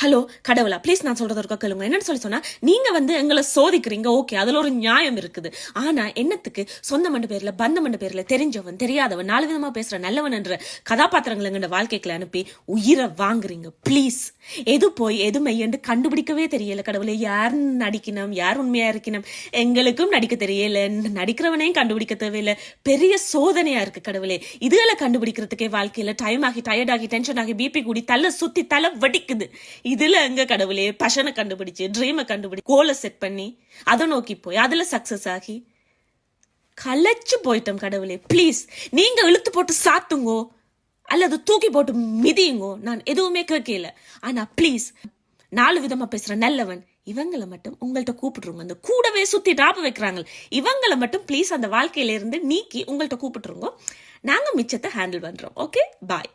Hello கடவுளா please நான் சொல்றது இருக்க கேளுங்க. என்னன்னு சொன்னா நீங்க எங்களை சோதிக்கிறீங்க, ஓகே, அதுல ஒரு நியாயம் இருக்குது. ஆனா என்னத்துக்கு சொந்த மண்டு பேர்ல பந்த மண்டு பேர்ல தெரிஞ்சவன் தெரியாதவன் 4 விதமா பேசுற நல்லவன் என்ற கதாபாத்திரங்களை எங்க வாழ்க்கைக்குள்ள அனுப்பி உயிரை வாங்குறீங்க. ப்ளீஸ் எது போய் எது மெய்யண்டு கண்டுபிடிக்கவே தெரியல கடவுளே. யார் நடிக்கணும், யார் உண்மையா இருக்கணும் எங்களுக்கும் நடிக்க தெரியல, நடிக்கிறவனையும் கண்டுபிடிக்க தேவையில்லை. பெரிய சோதனையா இருக்கு கடவுளே. இதுகளை கண்டுபிடிக்கிறதுக்கே வாழ்க்கையில டைம் ஆகி டயர்ட் ஆகி டென்ஷன் ஆகி பிபி கூடி தலை சுத்தி தலை வடிக்குது. இதுல எங்க கடவுளே பஷனை கண்டுபிடிச்சு ட்ரீமை கண்டுபிடிச்சு கோலை செட் பண்ணி அதை நோக்கி போய் அதுல சக்சஸ் ஆகி கலைச்சு போயிட்டோம் கடவுளே. ப்ளீஸ் நீங்க இழுத்து போட்டு சாத்துங்கோ அல்லது தூக்கி போட்டு மிதியுங்கோ, நான் எதுவுமே கேட்கல. ஆனா ப்ளீஸ் 4 விதமா பேசுற நல்லவன் இவங்களை மட்டும் உங்கள்கிட்ட கூப்பிட்டுருங்க. அந்த கூடவே சுத்தி டாப்பு வைக்கிறாங்க இவங்களை மட்டும் ப்ளீஸ் அந்த வாழ்க்கையில இருந்து நீக்கி உங்கள்கிட்ட கூப்பிட்டுருங்க. நாங்க மிச்சத்தை ஹேண்டில் பண்றோம். ஓகே, பாய்.